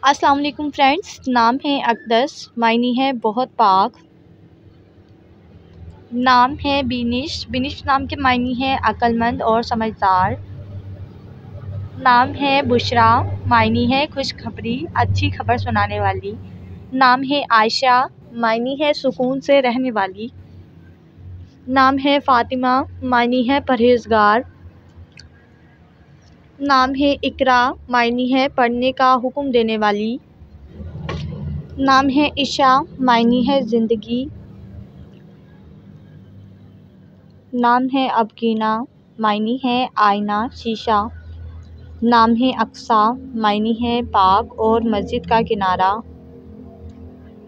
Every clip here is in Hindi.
अस्सलाम वालेकुम फ्रेंड्स। नाम है अक़दस, मायनी है बहुत पाक। नाम है बिनिश, बिनिश नाम के मायनी है अक्लमंद और समझदार। नाम है बुशरा, मायनी है खुशखबरी, अच्छी खबर सुनाने वाली। नाम है आयशा, मायनी है सुकून से रहने वाली। नाम है फ़ातिमा, मायनी है परहेज़गार। नाम है इकरा, मायनी है पढ़ने का हुक्म देने वाली। नाम है इशा, मायनी है ज़िंदगी। नाम है अबकीना, मायनी है आईना शीशा। नाम है अक्सा, मायनी है पाक और मस्जिद का किनारा।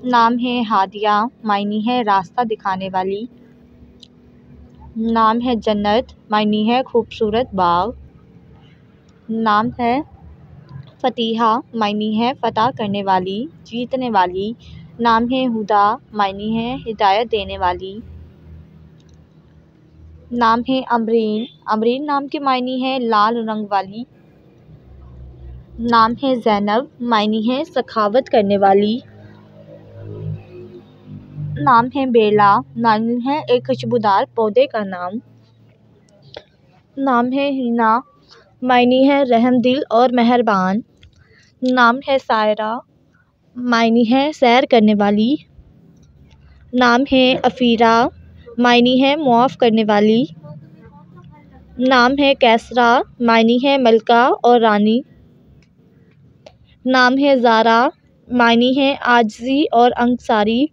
नाम है हादिया, मायनी है रास्ता दिखाने वाली। नाम है जन्नत, मायनी है खूबसूरत बाग। नाम है फ़तीहा, मायनी है फ़तह करने वाली, जीतने वाली। नाम है हुदा, मायनी है हिदायत देने वाली। नाम है अमरीन, अमरीन नाम के मायनी है लाल रंग वाली। नाम है ज़ैनब, मायनी है सखावत करने वाली। नाम है बेला, मायनी है एक खुशबूदार पौधे का नाम। नाम है हिना, मायनी है रहमदिल और मेहरबान। नाम है सायरा, मायनी है सैर करने वाली। नाम है अफ़ीरा, मायनी है मुआफ़ करने वाली। नाम है कैसरा, मायनी है मलका और रानी। नाम है ज़ारा, मायनी है आजिज़ी और अंगसारी।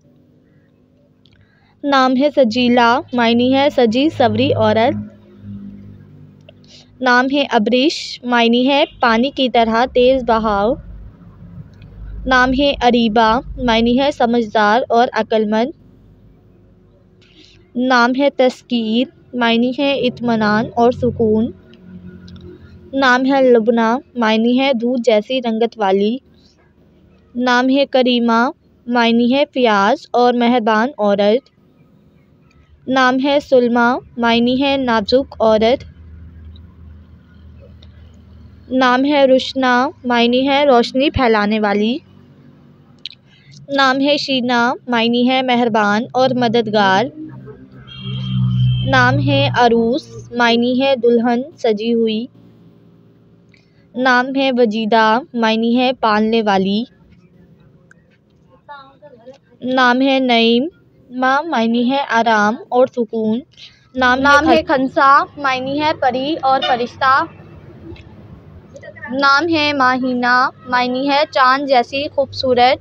नाम है सजीला, मायनी है सजी सवरी औरत। नाम है अबरिश, मायनी है पानी की तरह तेज़ बहाव। नाम है अरीबा, मायनी है समझदार और अक्लमंद। नाम है तस्कीर, मायनी है इत्मीनान और सुकून। नाम है लुबना, मायनी है दूध जैसी रंगत वाली। नाम है करीमा, मायनी है फ़ियाज़ और मेहरबान औरत। नाम है सुलमा, मायनी है नाजुक औरत। नाम है रुशना, मायनी है रोशनी फैलाने वाली। नाम है शीना, मायनी है मेहरबान और मददगार। नाम है अरूस, मायनी है दुल्हन सजी हुई। नाम है वजीदा, मायनी है पालने वाली। नाम है नईम, मायनी है आराम और सुकून। नाम है खंसा, मायनी है परी और फरिश्ता। नाम है माहीना, मायनी है चाँद जैसी खूबसूरत।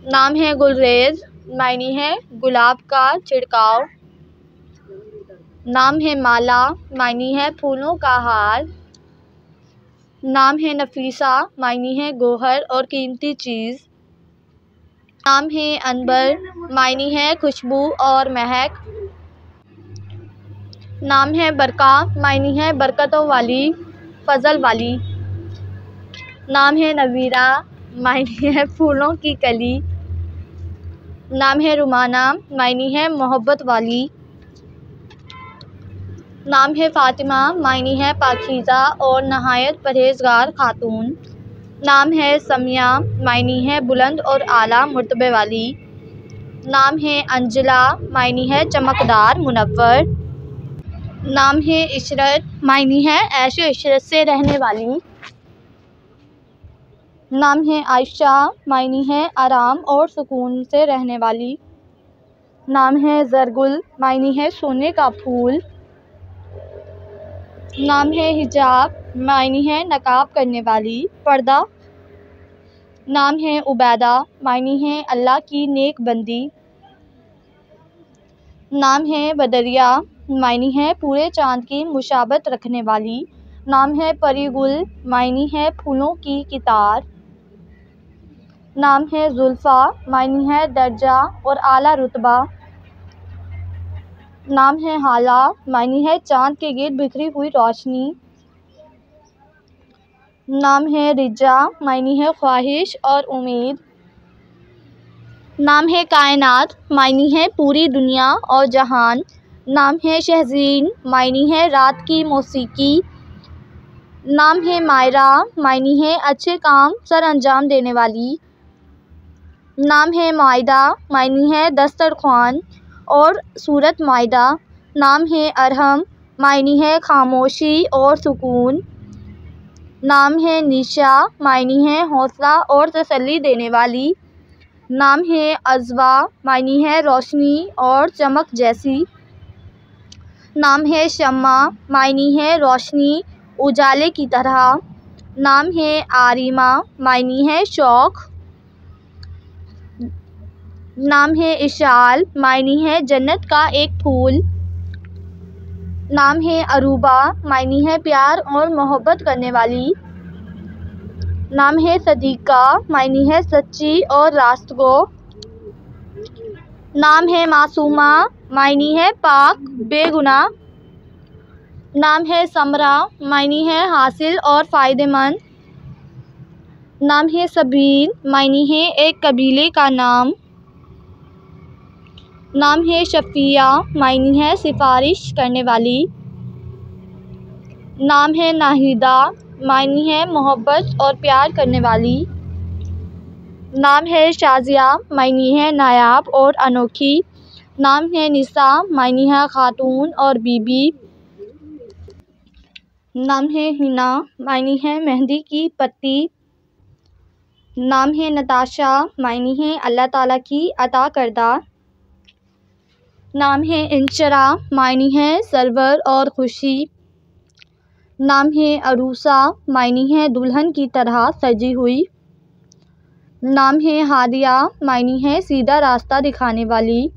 नाम है गुलरेज, मायनी है गुलाब का छिड़काव। नाम है माला, मायनी है फूलों का हार। नाम है नफीसा, मायनी है गोहर और कीमती चीज़। नाम है अनबर, मायनी है खुशबू और महक। नाम है बरका, मायनी है बरकतों वाली, फजल वाली। नाम है नवीरा, मायनी है फूलों की कली। नाम है रुमाना, मायनी है मोहब्बत वाली। नाम है फ़ातिमा, मायनी है पाकीज़ा और नहायत परहेज़गार खातून। नाम है समिया, मायनी है बुलंद और आला मर्तबे वाली। नाम है अंजला, मायनी है चमकदार मुनव्वर। नाम है इशरत, मायनी है ऐशो इशरत से रहने वाली। नाम है आयशा, मायनी है आराम और सुकून से रहने वाली। नाम है ज़रगुल, मायनी है सोने का फूल। नाम है हिजाब, मायनी है नकाब करने वाली, पर्दा। नाम है उबैदा, मायनी है अल्लाह की नेक बंदी। नाम है बदरिया, मायनी है पूरे चाँद की मुशाबत रखने वाली। नाम है परीगुल, मायनी है फूलों की कितार। नाम है जुल्फ़ा, मायनी है दर्जा और आला रुतबा। नाम है हाला, मायनी है चाँद के गिर्द बिखरी हुई रोशनी। नाम है रिजा, मायनी है ख्वाहिश और उम्मीद। नाम है कायनात, मायनी है पूरी दुनिया और जहान। नाम है शहज़ीन, मायनी है रात की मौसीकी। नाम है मायरा, मायनी है अच्छे काम सर अंजाम देने वाली। नाम है मायदा, मायनी है दस्तरख्वान और सूरत मायदा। नाम है अरहम, मायनी है खामोशी और सुकून। नाम है निशा, मायनी है हौसला और तसल्ली देने वाली। नाम है अज़वा, मायनी है रोशनी और चमक जैसी। नाम है शम्मा, मायनी है रोशनी उजाले की तरह। नाम है आरिमा, मायनी है शौक़। नाम है इशाल, मायनी है जन्नत का एक फूल। नाम है अरूबा, मायनी है प्यार और मोहब्बत करने वाली। नाम है सदीक़ा, मायनी है सच्ची और रास्तगो। नाम है मासूमा, मायनी है पाक बेगुनाह। नाम है समरा, मायनी है हासिल और फ़ायदेमंद। नाम है सबील, मायनी है एक कबीले का नाम। नाम है शफ़िया, मायनी है सिफारिश करने वाली। नाम है नाहिदा, मायनी है मोहब्बत और प्यार करने वाली। नाम है शाज़िया, मायनी है नायाब और अनोखी। नाम है निसा, मायनी है खातून और बीबी। नाम है हिना, मायनी है मेहंदी की पत्ती। नाम है नताशा, मायनी है अल्लाह ताला की अता करदा। नाम है इंशरा, मायनी है सरवर और खुशी। नाम है अरूसा, मायनी है दुल्हन की तरह सजी हुई। नाम है हादिया, मायनी है सीधा रास्ता दिखाने वाली।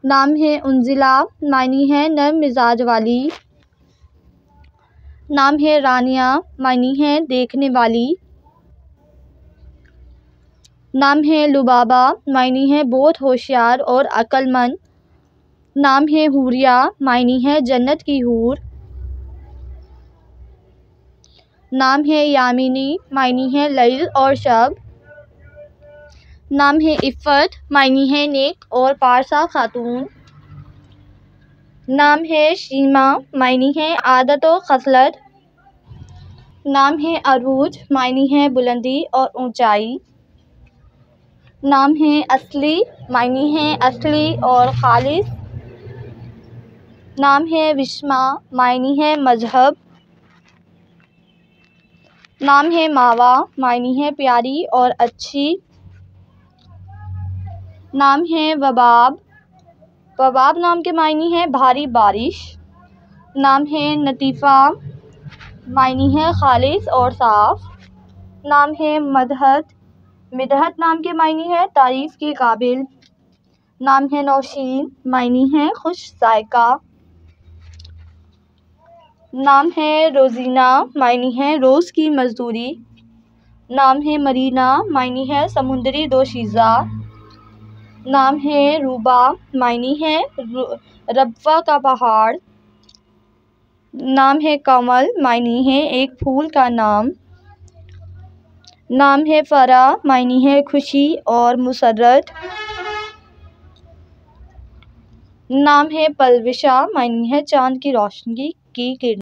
नाम है उन्जिला, मायनी है नर्म मिजाज वाली। नाम है रानिया, मायनी है देखने वाली। नाम है लुबाबा, मायनी है बहुत होशियार और अक्लमंद। नाम है हूरिया, मायनी है जन्नत की हूर। नाम है यामिनी, मायनी है लैल और शब। नाम है इफ़्फ़त, मायनी है नेक और पारसा खातून। नाम है शीमा, मायनी है आदत और खसलत। नाम है अरूज, मायनी है बुलंदी और ऊंचाई। नाम है असली, मायनी है असली और खालिस। नाम है विस्मा, मायनी है मजहब। नाम है मावा, मायनी है प्यारी और अच्छी। नाम है वबाब, वबाब नाम के मायनी है भारी बारिश। नाम है नतीफ़ा, मायनी है खालिस और साफ़। नाम है मदहत, मिदहत नाम के मायनी है तारीफ़ के काबिल। नाम है नौशीन, मायनी है खुश जायका। नाम है रोज़ीना, मायनी है रोज़ की मज़दूरी। नाम है मरीना, मायनी है समुंदरी दोशीज़ा। नाम है रूबा, मायनी है रब्वा का पहाड़। नाम है कमल, मायनी है एक फूल का नाम। नाम है फ़रा, मायनी है खुशी और मुसर्रत। नाम है पलविशा, मायनी है चाँद की रोशनी की किरण।